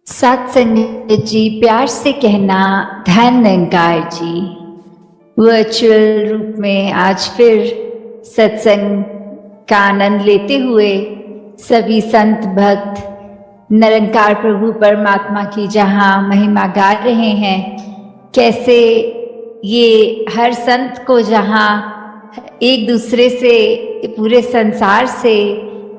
सत्संग जी, प्यार से कहना धन निरंकार जी। वर्चुअल रूप में आज फिर सत्संग का आनंद लेते हुए सभी संत भक्त निरंकार प्रभु परमात्मा की जहाँ महिमा गा रहे हैं, कैसे ये हर संत को जहाँ एक दूसरे से, पूरे संसार से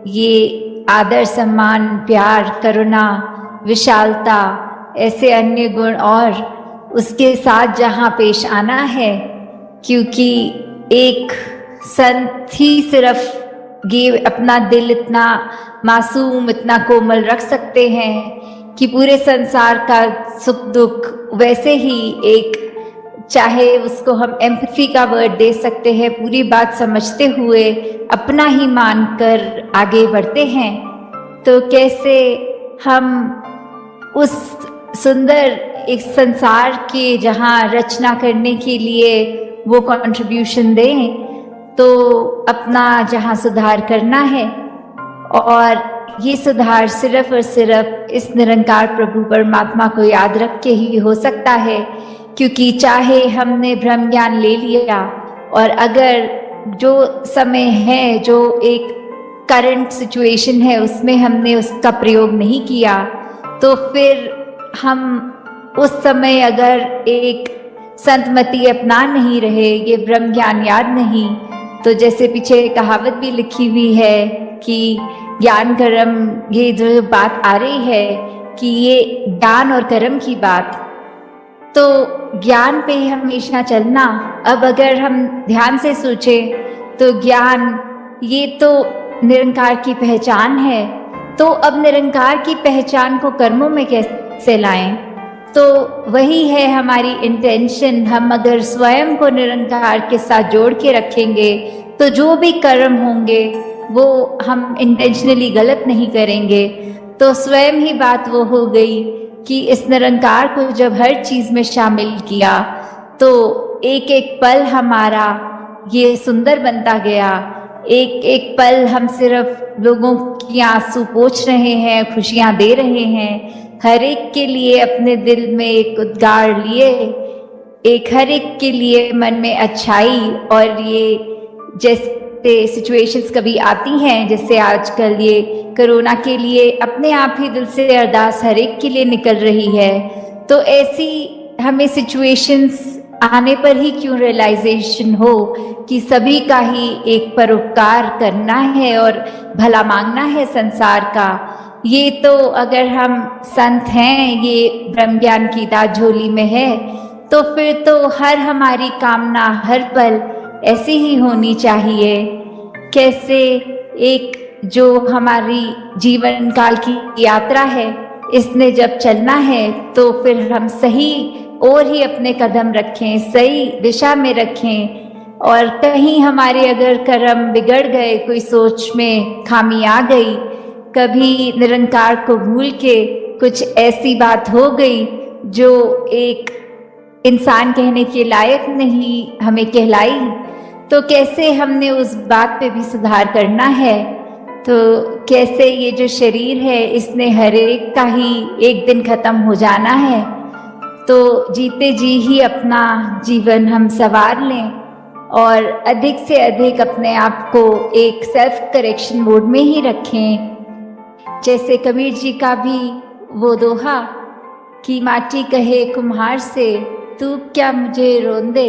ये आदर सम्मान, प्यार, करुणा, विशालता, ऐसे अन्य गुण और उसके साथ जहाँ पेश आना है, क्योंकि एक संत ही सिर्फ ये अपना दिल इतना मासूम, इतना कोमल रख सकते हैं कि पूरे संसार का सुख दुख वैसे ही एक, चाहे उसको हम एम्पैथी का वर्ड दे सकते हैं, पूरी बात समझते हुए अपना ही मानकर आगे बढ़ते हैं। तो कैसे हम उस सुंदर एक संसार के जहाँ रचना करने के लिए वो कंट्रीब्यूशन दें, तो अपना जहाँ सुधार करना है, और ये सुधार सिर्फ और सिर्फ इस निरंकार प्रभु परमात्मा को याद रख के ही हो सकता है। क्योंकि चाहे हमने ब्रह्म ज्ञान ले लिया और अगर जो समय है, जो एक करंट सिचुएशन है, उसमें हमने उसका प्रयोग नहीं किया, तो फिर हम उस समय अगर एक संतमति अपना नहीं रहे, ये ब्रह्म ज्ञान याद नहीं, तो जैसे पीछे कहावत भी लिखी हुई है कि ज्ञान कर्म, ये जो बात आ रही है कि ये ज्ञान और कर्म की बात, तो ज्ञान पे ही हमेशा चलना। अब अगर हम ध्यान से सोचें तो ज्ञान ये तो निरंकार की पहचान है, तो अब निरंकार की पहचान को कर्मों में कैसे लाएं? तो वही है हमारी इंटेंशन। हम अगर स्वयं को निरंकार के साथ जोड़ के रखेंगे तो जो भी कर्म होंगे वो हम इंटेंशनली गलत नहीं करेंगे। तो स्वयं ही बात वो हो गई कि इस निरंकार को जब हर चीज में शामिल किया तो एक एक पल हमारा ये सुंदर बनता गया। एक एक पल हम सिर्फ लोगों की आंसू पोंछ रहे हैं, खुशियां दे रहे हैं, हर एक के लिए अपने दिल में एक उद्गार लिए, एक हर एक के लिए मन में अच्छाई। और ये जैसे सिचुएशंस कभी आती हैं, जैसे आजकल ये कोरोना के लिए अपने आप ही दिल से अरदास हर एक के लिए निकल रही है। तो ऐसी हमें सिचुएशंस आने पर ही क्यों रियलाइजेशन हो कि सभी का ही एक परोपकार करना है और भला मांगना है संसार का। ये तो अगर हम संत हैं, ये ब्रह्म ज्ञान की दात झोली में है, तो फिर तो हर हमारी कामना हर पल ऐसी ही होनी चाहिए। कैसे एक जो हमारी जीवन काल की यात्रा है, इसने जब चलना है तो फिर हम सही और ही अपने कदम रखें, सही दिशा में रखें। और कहीं हमारे अगर कर्म बिगड़ गए, कोई सोच में खामी आ गई, कभी निरंकार को भूल के कुछ ऐसी बात हो गई जो एक इंसान कहने के लायक नहीं हमें कहलाई, तो कैसे हमने उस बात पे भी सुधार करना है। तो कैसे ये जो शरीर है, इसने हर एक का ही एक दिन खत्म हो जाना है, तो जीते जी ही अपना जीवन हम संवार लें और अधिक से अधिक अपने आप को एक सेल्फ करेक्शन मोड में ही रखें। जैसे कबीर जी का भी वो दोहा कि माटी कहे कुम्हार से, तू क्या मुझे रोन दे,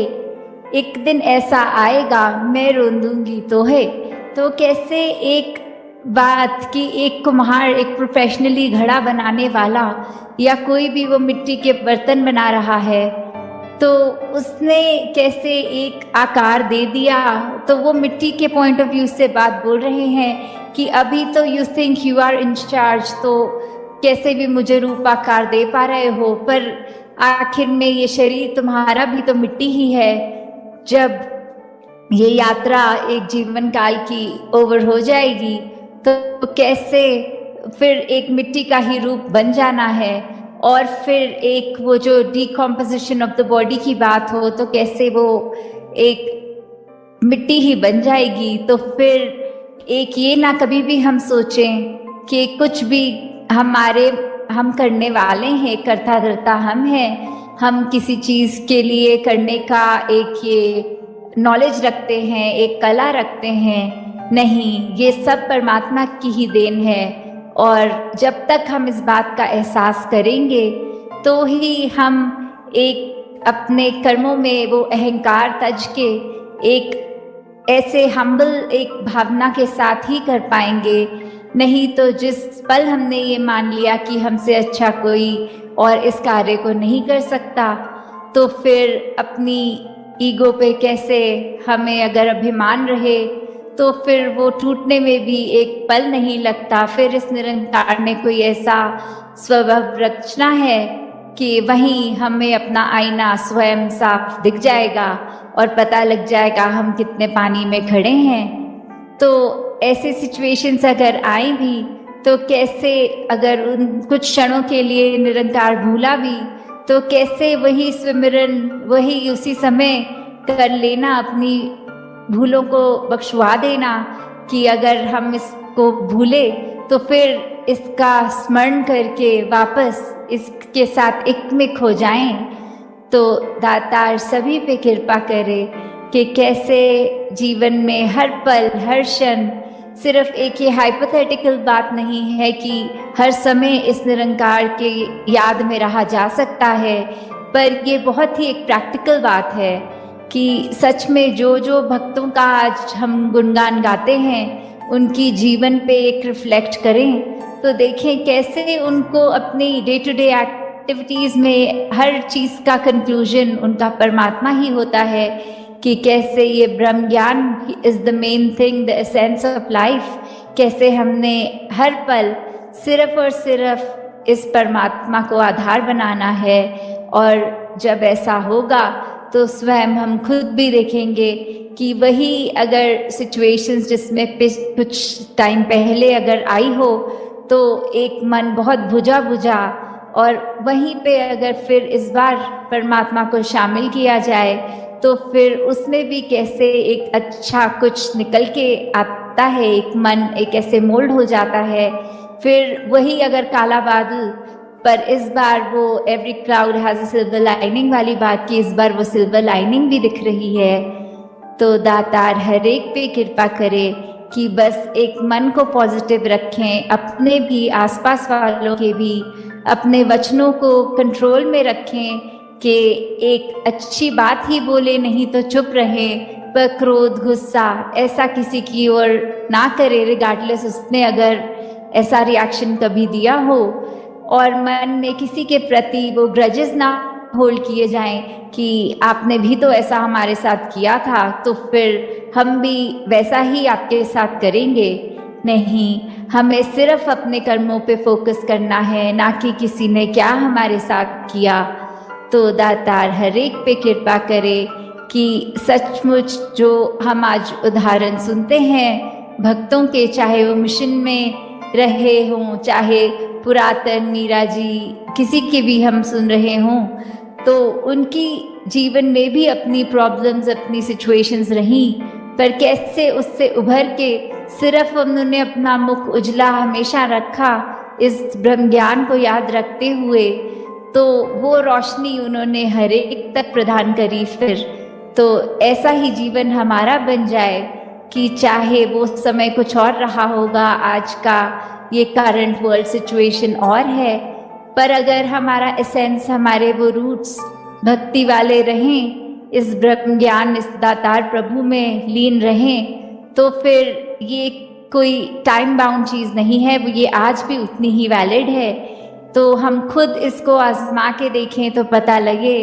एक दिन ऐसा आएगा मैं रोन दूंगी तो है। तो कैसे एक बात कि एक कुम्हार, एक प्रोफेशनली घड़ा बनाने वाला या कोई भी वो मिट्टी के बर्तन बना रहा है, तो उसने कैसे एक आकार दे दिया, तो वो मिट्टी के पॉइंट ऑफ व्यू से बात बोल रहे हैं कि अभी तो you think you are in charge, तो कैसे भी मुझे रूप आकार दे पा रहे हो, पर आखिर में ये शरीर तुम्हारा भी तो मिट्टी ही है। जब ये यात्रा एक जीवन काल की ओवर हो जाएगी तो कैसे फिर एक मिट्टी का ही रूप बन जाना है, और फिर एक वो जो डिकम्पोजिशन ऑफ द बॉडी की बात हो, तो कैसे वो एक मिट्टी ही बन जाएगी। तो फिर एक ये ना कभी भी हम सोचें कि कुछ भी हमारे हम करने वाले हैं, करता धरता हम हैं। हम किसी चीज़ के लिए करने का एक ये नॉलेज रखते हैं, एक कला रखते हैं, नहीं, ये सब परमात्मा की ही देन है। और जब तक हम इस बात का एहसास करेंगे तो ही हम एक अपने कर्मों में वो अहंकार तज के एक ऐसे हम्बल एक भावना के साथ ही कर पाएंगे। नहीं तो जिस पल हमने ये मान लिया कि हमसे अच्छा कोई और इस कार्य को नहीं कर सकता, तो फिर अपनी ईगो पे कैसे हमें अगर अभिमान रहे तो फिर वो टूटने में भी एक पल नहीं लगता। फिर इस निरंकार ने कोई ऐसा स्वभाव रचना है कि वहीं हमें अपना आईना स्वयं साफ दिख जाएगा और पता लग जाएगा हम कितने पानी में खड़े हैं। तो ऐसे सिचुएशंस अगर आए भी तो कैसे, अगर उन कुछ क्षणों के लिए निरंकार भूला भी तो कैसे वही स्विमिरन वही उसी समय कर लेना, अपनी भूलों को बख्शवा देना कि अगर हम इसको भूले तो फिर इसका स्मरण करके वापस इसके साथ एक में खो जाएं। तो दातार सभी पे कृपा करे कि कैसे जीवन में हर पल हर क्षण, सिर्फ एक ये हाइपोथेटिकल बात नहीं है कि हर समय इस निरंकार के याद में रहा जा सकता है, पर ये बहुत ही एक प्रैक्टिकल बात है कि सच में जो जो भक्तों का आज हम गुणगान गाते हैं उनकी जीवन पे एक रिफ्लेक्ट करें तो देखें कैसे उनको अपनी डे टू डे एक्टिविटीज़ में हर चीज़ का कंक्लूजन उनका परमात्मा ही होता है। कि कैसे ये ब्रह्म ज्ञान is the main thing, the essence of life, कैसे हमने हर पल सिर्फ और सिर्फ इस परमात्मा को आधार बनाना है। और जब ऐसा होगा तो स्वयं हम खुद भी देखेंगे कि वही अगर सिचुएशंस जिसमें कुछ टाइम पहले अगर आई हो तो एक मन बहुत बुझा बुझा, और वहीं पे अगर फिर इस बार परमात्मा को शामिल किया जाए तो फिर उसमें भी कैसे एक अच्छा कुछ निकल के आता है, एक मन एक ऐसे मोल्ड हो जाता है। फिर वही अगर काला बादल, पर इस बार वो every cloud has a silver lining वाली बात की, इस बार वो सिल्वर लाइनिंग भी दिख रही है। तो दातार हर एक पे कृपा करे कि बस एक मन को पॉजिटिव रखें, अपने भी आसपास वालों के भी, अपने वचनों को कंट्रोल में रखें कि एक अच्छी बात ही बोले, नहीं तो चुप रहें, पर क्रोध गुस्सा ऐसा किसी की ओर ना करे रिगार्डलेस उसने अगर ऐसा रिएक्शन कभी दिया हो, और मन में किसी के प्रति वो ग्रजेस ना होल्ड किए जाएं कि आपने भी तो ऐसा हमारे साथ किया था तो फिर हम भी वैसा ही आपके साथ करेंगे। नहीं, हमें सिर्फ अपने कर्मों पे फोकस करना है, ना कि किसी ने क्या हमारे साथ किया। तो दातार हर एक पे कृपा करे कि सचमुच जो हम आज उदाहरण सुनते हैं भक्तों के, चाहे वो मिशन में रहे हों, चाहे पुरातन मीरा जी किसी के भी हम सुन रहे हों, तो उनकी जीवन में भी अपनी प्रॉब्लम्स अपनी सिचुएशंस रहीं, पर कैसे उससे उभर के सिर्फ उन्होंने अपना मुख उजला हमेशा रखा इस ब्रह्म ज्ञान को याद रखते हुए, तो वो रोशनी उन्होंने हर एक तक प्रदान करी। फिर तो ऐसा ही जीवन हमारा बन जाए कि चाहे वो समय कुछ और रहा होगा, आज का ये करंट वर्ल्ड सिचुएशन और है, पर अगर हमारा एसेंस, हमारे वो रूट्स भक्ति वाले रहें, इस ब्रह्म ज्ञान इस दातार प्रभु में लीन रहें, तो फिर ये कोई टाइम बाउंड चीज़ नहीं है, वो ये आज भी उतनी ही वैलिड है। तो हम खुद इसको आजमा के देखें तो पता लगे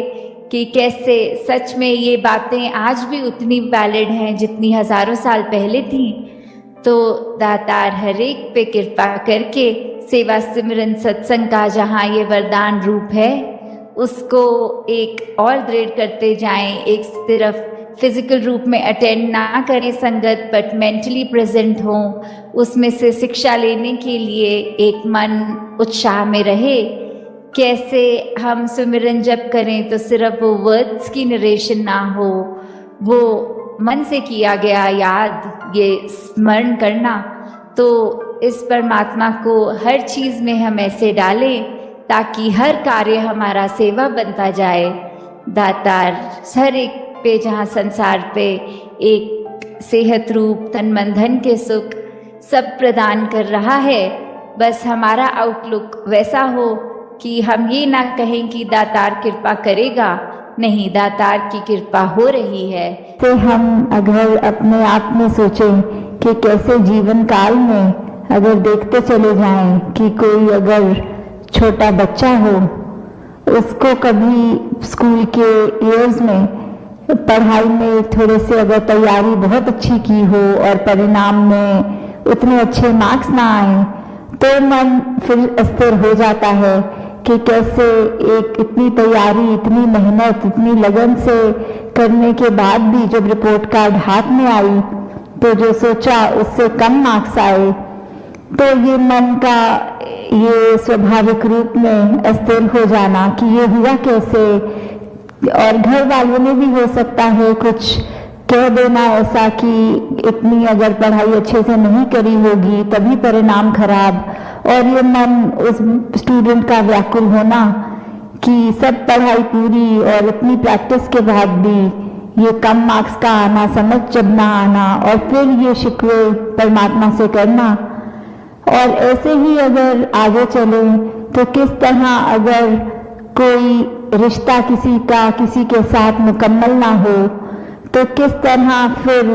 कि कैसे सच में ये बातें आज भी उतनी वैलिड हैं जितनी हज़ारों साल पहले थी। तो दातार हर एक पे कृपा करके सेवा सिमरन सत्संग का जहाँ ये वरदान रूप है उसको एक और दृढ़ करते जाएं। एक सिर्फ फिजिकल रूप में अटेंड ना करें संगत, बट मेंटली प्रेजेंट हों, उसमें से शिक्षा लेने के लिए एक मन उत्साह में रहे। कैसे हम सुमिरन जप करें तो सिर्फ वो वर्ड्स की नरेशन ना हो, वो मन से किया गया याद, ये स्मरण करना। तो इस परमात्मा को हर चीज़ में हम ऐसे डालें ताकि हर कार्य हमारा सेवा बनता जाए। दातार हर एक पे जहाँ संसार पे एक सेहत रूप तन मन धन के सुख सब प्रदान कर रहा है, बस हमारा आउटलुक वैसा हो कि हम ये ना कहें कि दातार कृपा करेगा, नहीं, दातार की कृपा हो रही है। तो हम अगर अपने आप में सोचें कि कैसे जीवन काल में अगर देखते चले जाएं कि कोई अगर छोटा बच्चा हो, उसको कभी स्कूल के ईयर्स में पढ़ाई में थोड़े से अगर तैयारी बहुत अच्छी की हो और परिणाम में उतने अच्छे मार्क्स ना आए तो मन फिर अस्थिर हो जाता है कि कैसे एक इतनी तैयारी, इतनी मेहनत, इतनी लगन से करने के बाद भी जब रिपोर्ट कार्ड हाथ में आई तो जो सोचा उससे कम मार्क्स आए, तो ये मन का ये स्वाभाविक रूप में अस्थिर हो जाना कि ये हुआ कैसे। और घर वालों ने भी हो सकता है कुछ कह देना ऐसा कि इतनी अगर पढ़ाई अच्छे से नहीं करी होगी तभी परिणाम खराब, और ये मन उस स्टूडेंट का व्याकुल होना कि सब पढ़ाई पूरी और इतनी प्रैक्टिस के बाद भी ये कम मार्क्स का आना, समझ जब ना आना, और फिर ये शिकवे परमात्मा से करना। और ऐसे ही अगर आगे चले तो किस तरह अगर कोई रिश्ता किसी का किसी के साथ मुकम्मल ना हो तो किस तरह फिर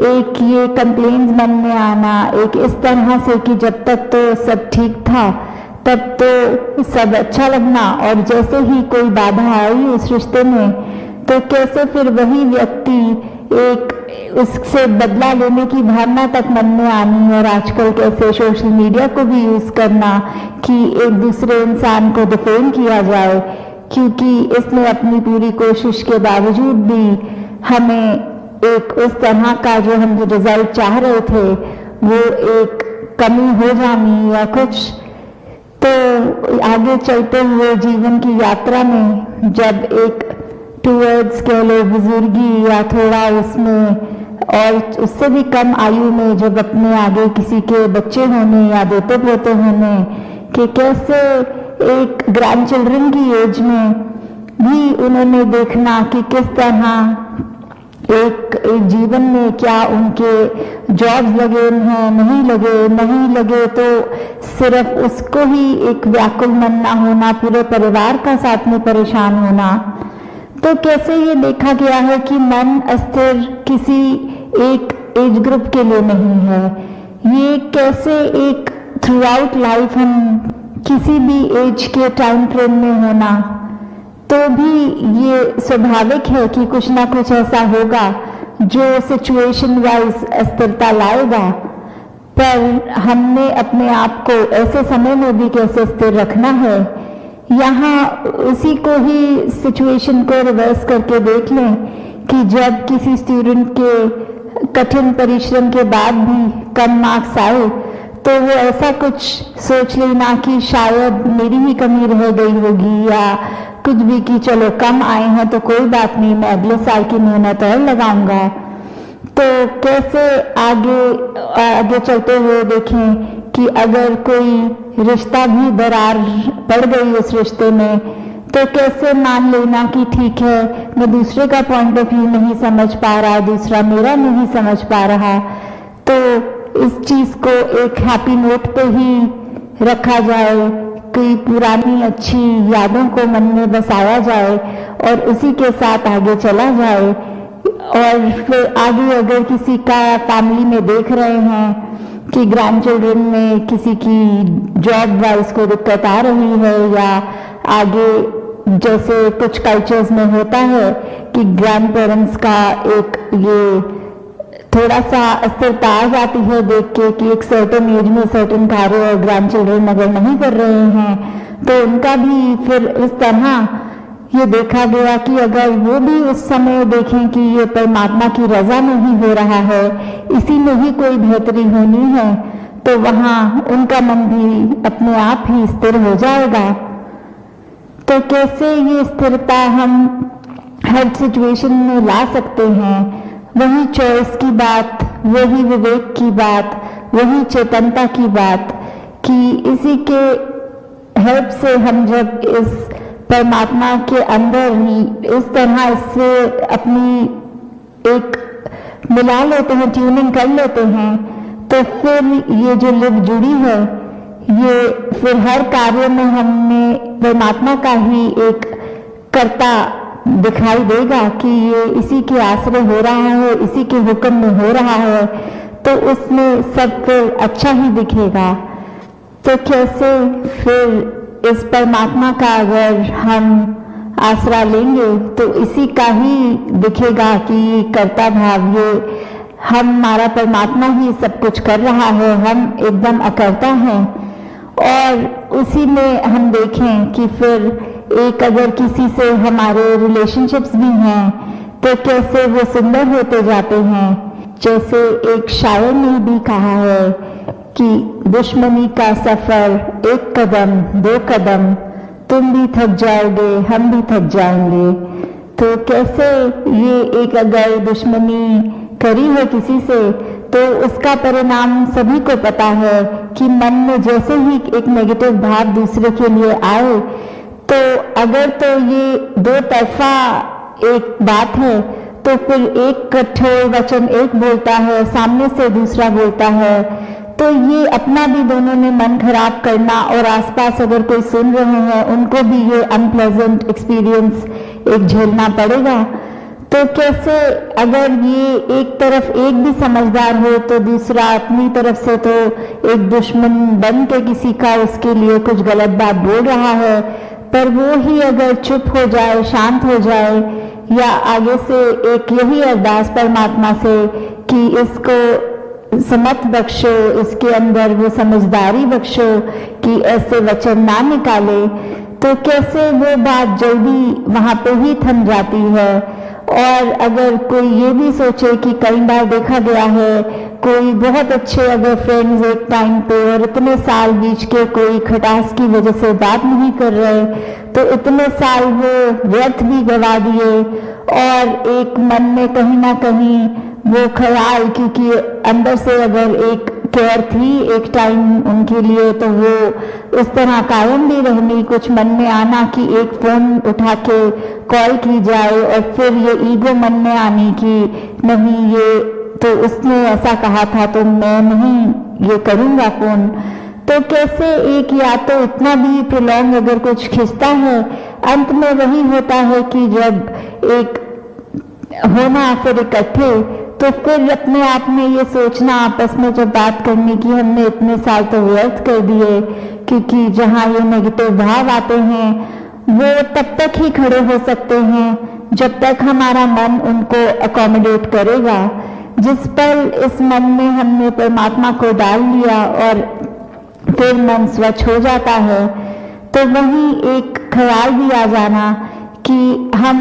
एक ये कंप्लेंट्स मन में आना, एक इस तरह से कि जब तक तो सब ठीक था तब तो सब अच्छा लगना, और जैसे ही कोई बाधा आई उस रिश्ते में तो कैसे फिर वही व्यक्ति एक उससे बदला लेने की भावना तक मन में आनी, और आजकल कैसे सोशल मीडिया को भी यूज करना कि एक दूसरे इंसान को डिफेम किया जाए क्योंकि इसने अपनी पूरी कोशिश के बावजूद भी हमें एक उस तरह का जो हम रिजल्ट चाह रहे थे वो एक कमी हो जानी या कुछ। तो आगे चलते हुए जीवन की यात्रा में जब एक टूवर्ड्स कह लो बुजुर्गी या थोड़ा उसमें और उससे भी कम आयु में जब अपने आगे किसी के बच्चे होने या दोते पोते होने कि कैसे एक ग्रैंड चिल्ड्रन की एज में भी उन्होंने देखना कि किस तरह एक जीवन में क्या उनके जॉब्स लगे हैं, नहीं लगे तो सिर्फ उसको ही एक व्याकुल मन ना होना, पूरे परिवार का साथ में परेशान होना। तो कैसे ये देखा गया है कि मन अस्थिर किसी एक एज ग्रुप के लिए नहीं है, ये कैसे एक थ्रू आउट लाइफ हम किसी भी एज के टाइम फ्रेम में होना तो भी ये स्वाभाविक है कि कुछ ना कुछ ऐसा होगा जो सिचुएशन वाइज अस्थिरता लाएगा, पर हमने अपने आप को ऐसे समय में भी कैसे स्थिर रखना है। यहाँ उसी को ही सिचुएशन को रिवर्स करके देख लें कि जब किसी स्टूडेंट के कठिन परिश्रम के बाद भी कम मार्क्स आए तो वो ऐसा कुछ सोच लेना कि शायद मेरी ही कमी रह गई होगी या कुछ भी कि चलो कम आए हैं तो कोई बात नहीं, मैं अगले साल की मेहनत और लगाऊंगा। तो कैसे आगे चलते हुए देखें कि अगर कोई रिश्ता भी दरार पड़ गई उस रिश्ते में तो कैसे मान लेना कि ठीक है मैं दूसरे का पॉइंट ऑफ व्यू नहीं समझ पा रहा, दूसरा मेरा नहीं समझ पा रहा, तो इस चीज को एक हैप्पी नोट पे ही रखा जाए, कोई पुरानी अच्छी यादों को मन में बसाया जाए और उसी के साथ आगे चला जाए। और फिर आगे अगर किसी का फैमिली में देख रहे हैं कि ग्रैंड चिल्ड्रन में किसी की जॉब वाइज को दिक्कत आ रही है या आगे जैसे कुछ कल्चर्स में होता है कि ग्रैंड पेरेंट्स का एक ये थोड़ा सा अस्थिरता आ जाती है देख के कि एक सर्टेन एज में सर्टेन कार्य और ग्रैंड चिल्ड्रन अगर नहीं कर रहे हैं तो उनका भी फिर इस तरह ये देखा गया कि अगर वो भी उस समय देखें कि ये परमात्मा की रजा में ही हो रहा है, इसी में ही कोई बेहतरी होनी है, तो वहाँ उनका मन भी अपने आप ही स्थिर हो जाएगा। तो कैसे ये स्थिरता हम हर सिचुएशन में ला सकते हैं, वही चॉइस की बात, वही विवेक की बात, वही चेतनता की बात कि इसी के हेल्प से हम जब इस परमात्मा के अंदर ही इस तरह इससे अपनी एक मिला लेते हैं, ट्यूनिंग कर लेते हैं, तो फिर ये जो लिव जुड़ी है, ये फिर हर कार्य में हमें परमात्मा का ही एक कर्ता दिखाई देगा कि ये इसी के आश्रय हो रहा है, इसी के हुक्म में हो रहा है, तो उसमें सब फिर अच्छा ही दिखेगा। तो कैसे फिर इस परमात्मा का अगर हम आसरा लेंगे तो इसी का ही दिखेगा कि कर्ता भाव, ये हमारा परमात्मा ही सब कुछ कर रहा है, हम एकदम अकर्ता हैं। और उसी में हम देखें कि फिर एक अगर किसी से हमारे रिलेशनशिप्स भी हैं तो कैसे वो सुंदर होते जाते हैं। जैसे एक शायर ने भी कहा है कि दुश्मनी का सफर एक कदम दो कदम, तुम भी थक जाओगे हम भी थक जाएंगे। तो कैसे ये एक अगर दुश्मनी करी है किसी से तो उसका परिणाम सभी को पता है कि मन में जैसे ही एक नेगेटिव भाव दूसरे के लिए आए, तो अगर तो ये दो तरफा एक बात है तो फिर एक कठोर वचन एक बोलता है, सामने से दूसरा बोलता है, तो ये अपना भी दोनों ने मन खराब करना और आसपास अगर कोई सुन रहे हैं उनको भी ये अनप्लेजेंट एक्सपीरियंस एक झेलना पड़ेगा। तो कैसे अगर ये एक तरफ एक भी समझदार हो तो दूसरा अपनी तरफ से तो एक दुश्मन बन के किसी का उसके लिए कुछ गलत बात बोल रहा है, पर वो ही अगर चुप हो जाए, शांत हो जाए, या आगे से एक यही अरदास परमात्मा से कि इसको समत बख्शो, इसके अंदर वो समझदारी बख्शो कि ऐसे वचन ना निकाले, तो कैसे वो बात जल्दी वहां पे ही थम जाती है। और अगर कोई ये भी सोचे कि कई बार देखा गया है कोई बहुत अच्छे अगर फ्रेंड्स एक टाइम पे और इतने साल बीच के कोई खटास की वजह से बात नहीं कर रहे, तो इतने साल वो व्यर्थ भी गवा दिए और एक मन में कहीं ना कहीं वो ख्याल, क्योंकि अंदर से अगर एक केयर थी एक टाइम उनके लिए, तो वो इस तरह कायम भी रहनी, कुछ मन में आना कि एक फोन उठा के कॉल की जाए, और फिर ये ईगो मन में आनी कि नहीं ये तो उसने ऐसा कहा था तो मैं नहीं ये करूंगा फोन। तो कैसे एक या तो इतना भी प्रोलॉन्ग अगर कुछ खिंचता है, अंत में वही होता है कि जब एक होना फिर इकट्ठे, तो फिर अपने आप में ये सोचना आपस में जब बात करने की हमने इतने साल तो व्यर्थ कर दिए, क्योंकि जहाँ ये नेगेटिव भाव आते हैं वो तब तक ही खड़े हो सकते हैं जब तक हमारा मन उनको अकोमोडेट करेगा। जिस पल इस मन में हमने परमात्मा को डाल लिया और फिर मन स्वच्छ हो जाता है, तो वही एक ख्याल भी आ जाना कि हम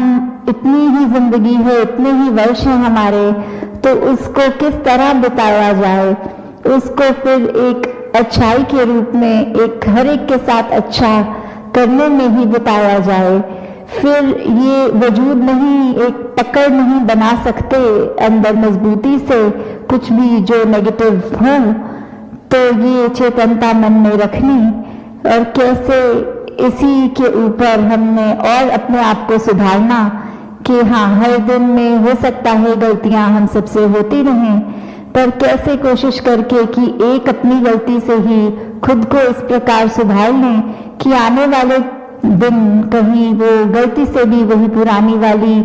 इतनी ही जिंदगी है, इतने ही वर्ष हैं हमारे, तो उसको किस तरह बिताया जाए, उसको फिर एक अच्छाई के रूप में एक हर एक के साथ अच्छा करने में ही बिताया जाए। फिर ये वजूद नहीं, एक पकड़ नहीं बना सकते अंदर मजबूती से कुछ भी जो नेगेटिव हो, तो ये चेतनता मन में रखनी, और कैसे इसी के ऊपर हमने और अपने आप को सुधारना कि हाँ हर दिन में हो सकता है गलतियां हम सबसे होती रहें, पर कैसे कोशिश करके कि एक अपनी गलती से ही खुद को इस प्रकार सुधार लें कि आने वाले दिन कहीं वो गलती से भी वही पुरानी वाली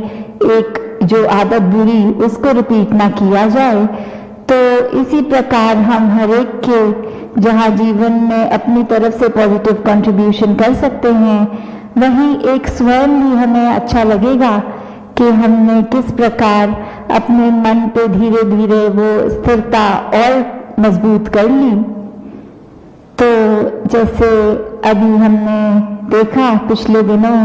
एक जो आदत बुरी उसको रिपीट ना किया जाए। तो इसी प्रकार हम हर एक के जहाँ जीवन में अपनी तरफ से पॉजिटिव कंट्रीब्यूशन कर सकते हैं, वहीं एक स्वयं भी हमें अच्छा लगेगा कि हमने किस प्रकार अपने मन पे धीरे धीरे वो स्थिरता और मजबूत कर ली। तो जैसे अभी हमने देखा पिछले दिनों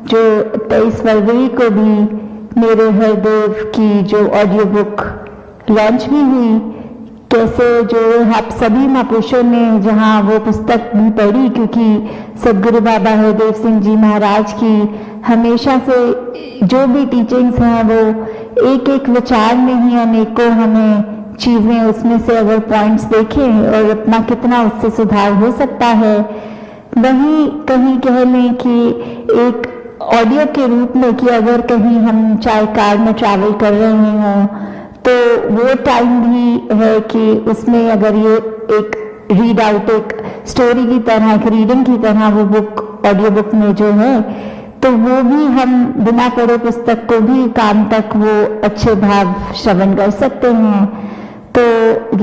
जो 23 फरवरी को भी मेरे हरदेव की जो ऑडियो बुक लॉन्च भी हुई, कैसे जो आप सभी महापुरुषों ने जहाँ वो पुस्तक भी पढ़ी, क्योंकि सदगुरु बाबा हरदेव सिंह जी महाराज की हमेशा से जो भी टीचिंग्स हैं वो एक एक विचार में ही अनेकों हमें चीजें उसमें से अगर पॉइंट्स देखें और अपना कितना उससे सुधार हो सकता है, वही कहीं कह लें कि एक ऑडियो के रूप में कि अगर कहीं हम चाहे कार में ट्रैवल कर रहे हों तो वो टाइम भी है कि उसमें अगर ये एक रीड आउट, एक स्टोरी की तरह, एक रीडिंग की तरह वो बुक ऑडियो बुक में जो है, तो वो भी हम बिना पढ़े पुस्तक को भी कान तक वो अच्छे भाव श्रवण कर सकते हैं। तो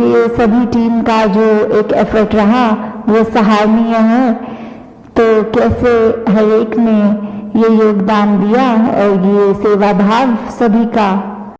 ये सभी टीम का जो एक एफर्ट रहा वो सराहनीय है। तो कैसे हर एक ने ये योगदान दिया और ये सेवा भाव सभी का